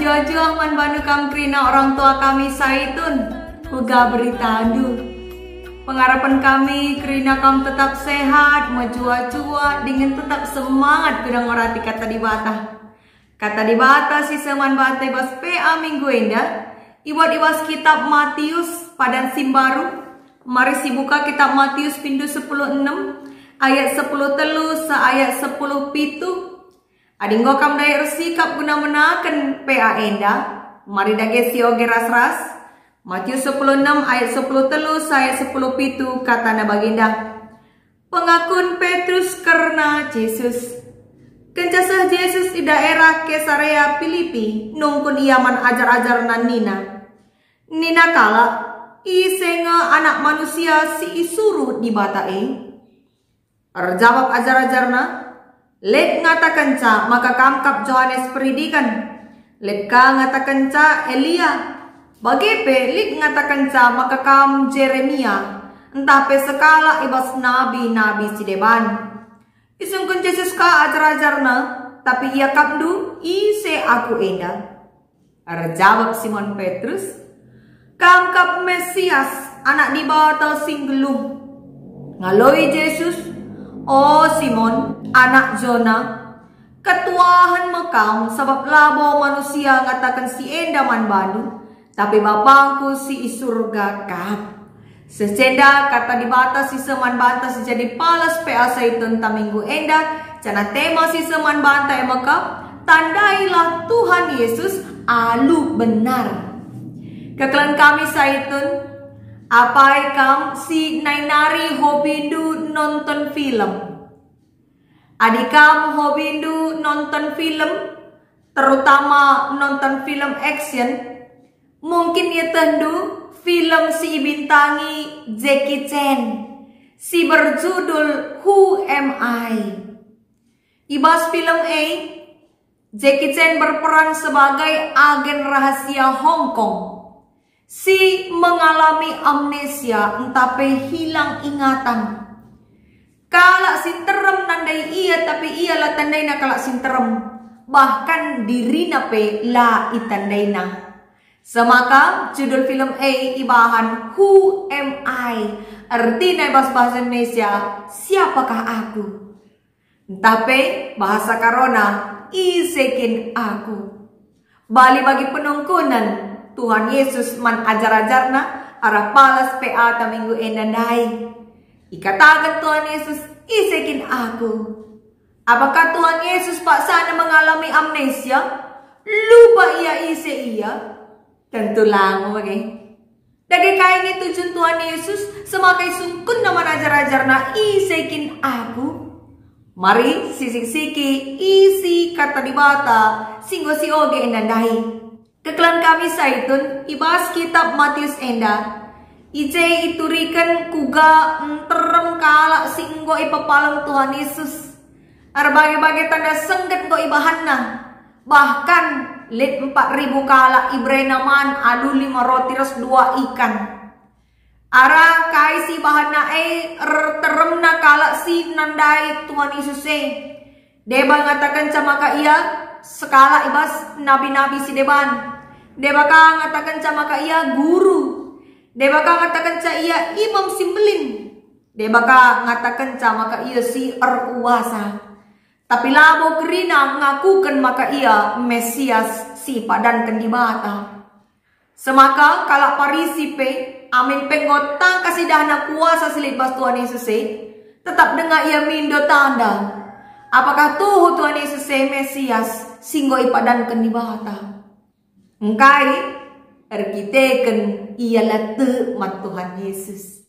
jua-jua man bandu kam krina orang tua kami saitun huga berita andu. Pengharapan kami krina kam tetap sehat, majua-jua dengan tetap semangat kudang orati kata di bata. Kata di bata si seman bata ibas PA minggu enda. Ibas kitab Matius padan simbaru. Mari si buka kitab Matius pindu 10:6 ayat 10 telu sa ayat 10 pitu. Adinggo kam dai resikap guna menaken PA enda. Mari dage si oge ras-ras. Matius 10:6 ayat 10 telu sa ayat 10 pitu kata na baginda. Pengakun Petrus karena Yesus. Kencasah Yesus di daerah Kesarea Filipi nungkun iaman ajar-ajar nan Nina kala isenga anak manusia si isuru di batae. Jawab ajar-ajarna. Lek ngatakan ca maka kamkap Yohanes Peridikan. Lek ka ngatakan ca Elia. Bagepe lek ngatakan ca maka kam Jeremia. Entah pe sekala ibas nabi-nabi si deban. Isungkun Yesus ka ajar-ajarna. Tapi ia kapdu ise aku enda. Jawab Simon Petrus. Kamkap Mesias anak di bawah singgelung. Ngaloi Yesus. Oh Simon, anak Jona, ketuahan mekam sebab labo manusia ngatakan si enda man bandu, tapi bapangku si isurga kap. Secenda kata di batas si seman banta sejadi palas PA saitun taminggu enda, cana tema si seman banta emakap, tandailah Tuhan Yesus alu benar. Kekelan kami saitun. Apai kam si nainari hobindu nonton film. Adikam hobindu nonton film, terutama nonton film action. Mungkin ya tendu film si bintangi Jackie Chan, si berjudul Who Am I. Ibas film A, Jackie Chan berperan sebagai agen rahasia Hong Kong. Si mengalami amnesia entape hilang ingatan. Kalak sinterem nandai ia tapi ia la tandai na kalak sinterem. Bahkan dirina pe la itandai na. Semaka judul film A ibahan Who Am I? Artinya bahasa Indonesia siapakah aku? Entape bahasa Karona isekin aku. Bali bagi penungkunan Tuhan Yesus man ajar-ajarna arah palas PA ta minggu endandai. Ikatakan Tuhan Yesus isekin aku. Apakah Tuhan Yesus paksana mengalami amnesia? Lupa ia ise ia? Tentu lang okay. Dagi kain tujuan Tuhan Yesus semakai sungkun naman ajar-ajarna isekin aku. Mari sisik-siki isi kata di bata singgo si oge endandai. Kekelan kami saitun ibas kitab Matius enda. Ije iturikan kuga terem kala singgo ipapalang Tuhan Yesus. Arbagai-bagai tanda sengget go ibahanna. Bahkan lit 4.000 kala ibre naman alu 5 roti ras 2 ikan. Ara kai si bahanna teremna kala si nandai Tuhan Yesus Deba ngatakan camaka ia sekala ibas nabi-nabi si deban. Deba ka ngatakan camaka ia guru. Deba ka ngatakan ca ia imam simbelin. Deba ka ngatakan camaka ia si erkuasa. Tapi labo kerina ngakukan maka ia Mesias si padan kendibata. Semaka kalak parisi pe amin penggotang kasih dahana kuasa silibas Tuhan Yesus tetap dengar ia mindo tanda. Apakah tuh Tuhan Yesus Mesias singgo ipadan kendibata. Engkai erkiteken ialah mat Tuhan Yesus.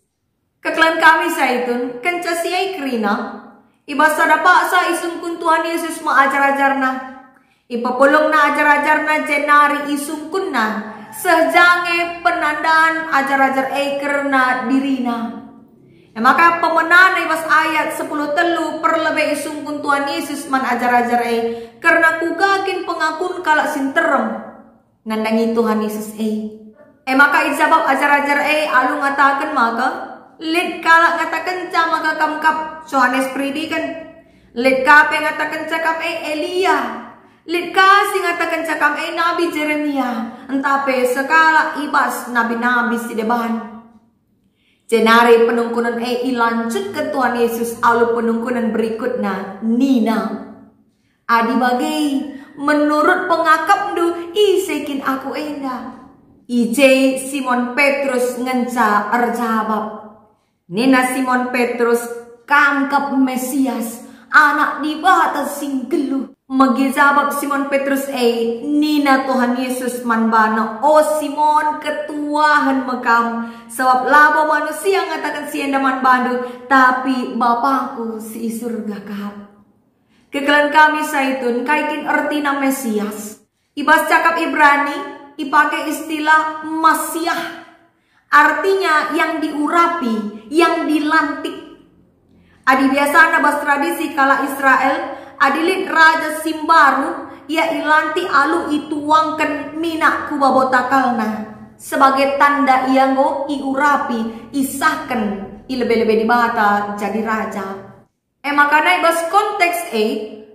Kekelan kami saitun kencasiai kerina ibasa paksa isungkun Tuhan Yesus maajar-ajarna. Ipapulong na ajar-ajarna jenari isungkunna sejange penandaan ajar-ajar kerna dirina. Maka pemenang ibas ayat 10 telu perlebe isungkun Tuhan Yesus man ajar-ajar karena kugakin pengakun kalak sinterem nandangi Tuhan Yesus maka ijabab ajar-ajar alu ngatakan maka lid kalak ngatakan ca maka kamkap Yohanes Peridikan lid kape ngatakan cakap Elia Lit kasih ngatakan cakam Nabi Jeremia. Entape sekala ibas nabi-nabi si deban. Jenari penungkunan ilanjut ke Tuhan Yesus alu penungkunan berikutnya Nina. Adi bagai menurut pengakap du isekin aku enda. Ije Simon Petrus ngenca erjabab. Nina Simon Petrus kangkap Mesias anak di batas sing geluh. Magijabab Simon Petrus Nina Tuhan Yesus manbana. O Simon ketuahan mekam. Sebab labo manusia ngatakan si enda manbandu. Tapi Bapakku si surga kap. Kekelan kami saitun kaikin ertina Mesias. Ibas cakap Ibrani dipakai istilah Masiah. Artinya yang diurapi, yang dilantik. Adi biasa bas tradisi kala Israel. Adilit raja Simbaru ia ilanti alu ituangkan minak kubabotakalna sebagai tanda ia ngo iurapi isahkan ilebe-lebe di bata jadi raja. Makanya bas konteks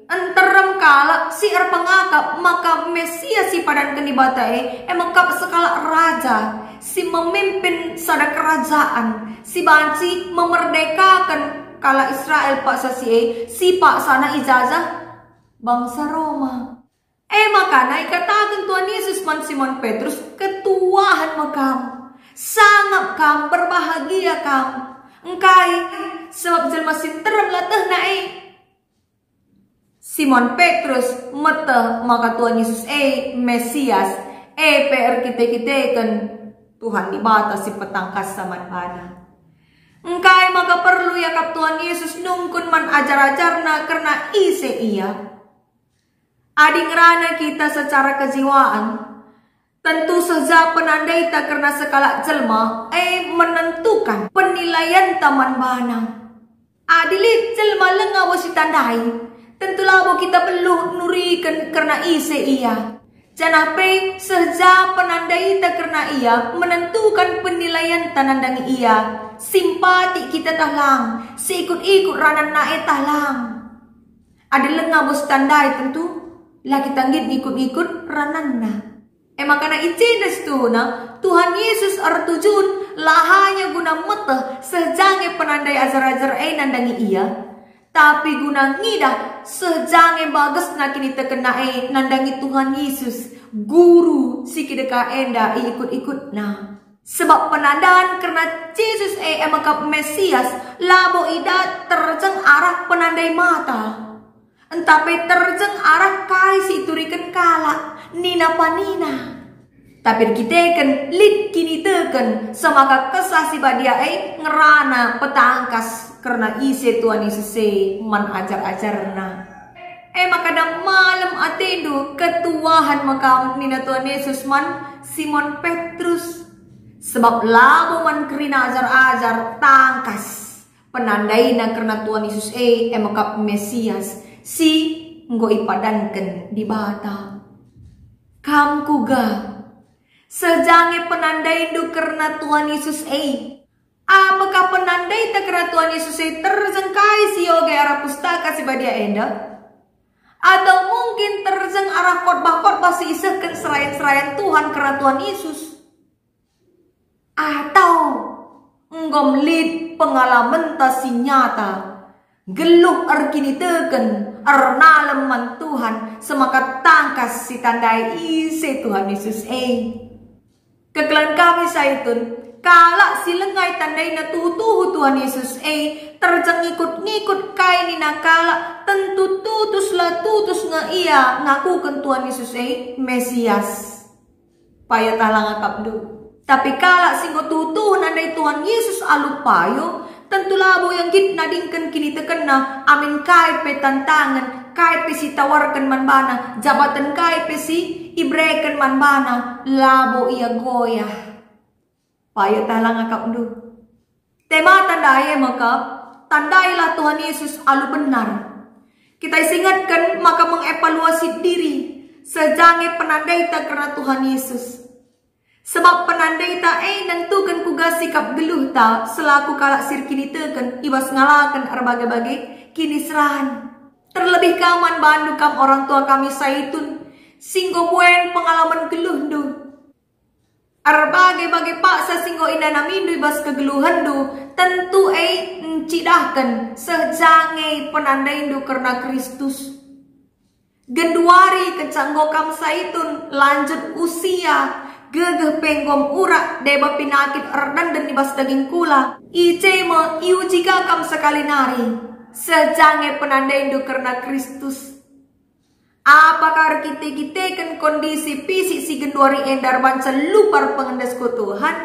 enterem kala si pengakap maka Mesias si padan kenibata mengkap sekala raja si memimpin sada kerajaan si banci memerdekakan kala Israel pak sasi si pak sana ijazah bangsa Roma. Makanya ikatakan Tuhan Yesus man Simon Petrus ketuahan makam. Sangat kam berbahagia kam. Engkai sebab jelma sinterem latah na Simon Petrus meteh maka Tuhan Yesus Mesias PR kita kan Tuhan dibatasi petangkas sama mana. Engkai maka perlu yakap Tuhan Yesus nungkun man ajar-ajarna karena ise ia. Adi ngerana kita secara kejiwaan. Tentu saja penandai tak karena sekala jelma menentukan penilaian taman bana. Adilit jelma lenga wasi tandai. Tentu labo kita perlu nurikan karena ise ia. Janape seja penandai tak karena ia menentukan penilaian tanandang ia. Simpati kita talang, sikut-ikut ranan nae talang. Ada lenga bos tandai tentu, lagi tanggit ikut-ikut rananna. Makana icedes tu na Tuhan Yesus artujun lahanya guna meteh sejange penandai ajar-ajar nandangi ia. Tapi guna ngidah sejange bagus na kini terkena nandangi Tuhan Yesus. Guru si kideka enda ikut-ikut na. Sebab penandaan karena Yesus emakap Mesias labo ida terjeng arah penandai mata. Entape terjeng arah kai si turikan kala nina panina. Tapi kita kan lit kini teken semaka kesah si badia ngerana petangkas karena isi Tuhan Yesus man ajar-ajarna. Makadang malam atendu ketuahan makam nina Tuhan Yesus man Simon Petrus. Sebab labo man kerina ajar-ajar tangkas penandai na karena Tuhan Yesus makap Mesias si nggo ipadankan di bata. Kam kuga sejange penandai du karena Tuhan Yesus apakah penandai tak karena Tuhan Yesus terjengkai si yoga arah pustaka si badia enda? Atau mungkin terjeng arah khotbah-khotbah si isahkan serayan-serayan Tuhan karena Tuhan Yesus? Atau nggomlit pengalaman tasi nyata geluh arkini teken ernaleman Tuhan semakat tangkas si tandai isi Tuhan Yesus kekelan kami saitun kala si lengai tandai na tutuhu Tuhan Yesus terjeng ngikut-ngikut kaini nakala tentu tutus nga ia ngakukan Tuhan Yesus Mesias paya talang akapdu. Tapi kala singgo tutuhun andai Tuhan Yesus alupayo, tentu labo yang git nadingkan kini tekena, amin kai pe tantangan, kai pe si tawarkan manbana, jabatan kai pe si ibrekan manbana, labo ia goyah. Payo talang akap du. Tema tandai maka, tandailah Tuhan Yesus alu benar. Kita ingatkan maka mengevaluasi diri, sejange penandai tak karena Tuhan Yesus. Sebab penandai ta nentukan kuga sikap geluh ta selaku kalak sir kini teken ibas ngalakan arbagai-bagai kini serahan. Terlebih kaman bandu kam orang tua kami saitun, singgo buen pengalaman geluhndu. Arbagai-bagai paksa singgo indana mindu ibas kegeluhandu, tentu cidahkan sejangai penandaindu karena Kristus. Genduari kecanggo kam saitun lanjut usia, gegeh penggom urak deba pinakit erdan dan ibas daging kula. Ice me iujika kam sekali nari, sejangai penandaindu karena Kristus. Apakah kita kan kondisi fisik si genduari endar bancan lupar pengendas ko Tuhan?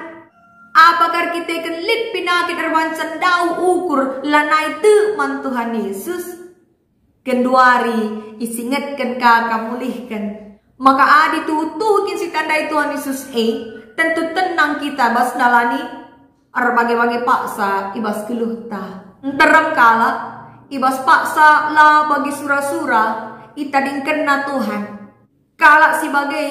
Apakah kita kan lip pinakit bancan dau ukur lanai te man Tuhan Yesus? Genduari isingatkan kakak mulihkan. Maka adi tutuhin si tandai Tuhan Yesus tentu tenang kita bas dalani arbagai-bagai paksa ibas keluhta. Enteram kala ibas paksa lah bagi surah-surah itading kena Tuhan. Kalak sebagai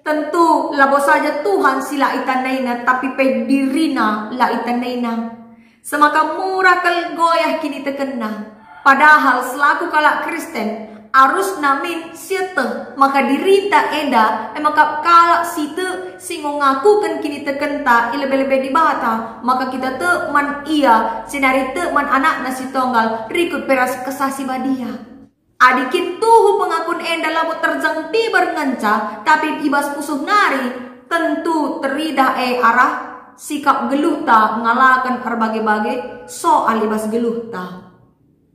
tentu labo saja Tuhan sila itandaina, tapi pedirina la itandaina. Semaka murah kel goyah kini terkena. Padahal selaku kalak Kristen arus namin siete maka dirita eda maka kalak situ singo ngaku kan kini terkenta ilebe-lebe di bata maka kita te man iya sinari te man anak nasi tonggal rikut peras kesasi badia. Adikit tuhu pengakun enda labu terjangti berngenca tapi ibas pusuh nari tentu teridah arah sikap geluhta mengalahkan berbagai-bagai soal ibas geluhta.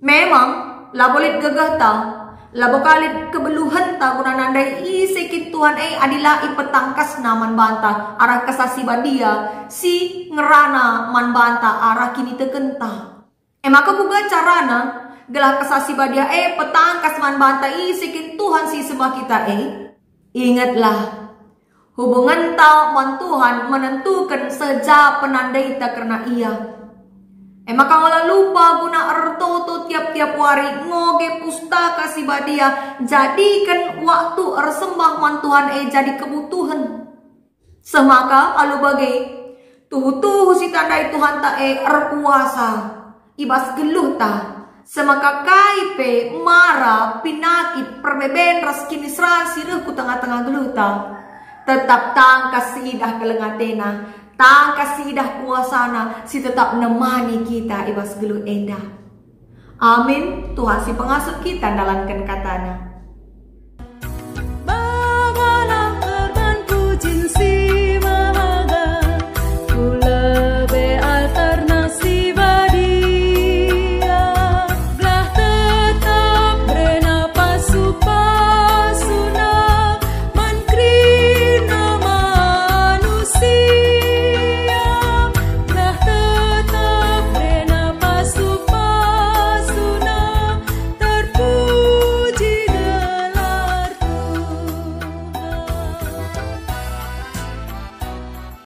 Memang labolit gegahta labo kalit kebeluhan ta guna nandai isikit Tuhan adilah ipetangkas naman banta arah kesasi badia si ngerana man banta arah kini tekenta. Maka buga carana gelah kesasi badia petangkas man banta isikin Tuhan si sebab kita ingatlah hubungan tau man Tuhan menentukan seja penandai tak karena ia. Maka ngolah lupa guna ertoto tiap-tiap hari ngoge pustaka si badia jadikan waktu ersembah man Tuhan jadi kebutuhan. Semaka alu bagai tuhu si tandai Tuhan tak erpuasa ibas geluh ta. Semaka kaipe, marah, pinakit, perbeben, raskini serasi ku tengah-tengah geluta. Tetap tangkas siidah kelengatena, tangkas siidah puasana, si tetap nemani kita ibas gelu enda. Amin. Tuhan si pengasuh kita dalamkan katana.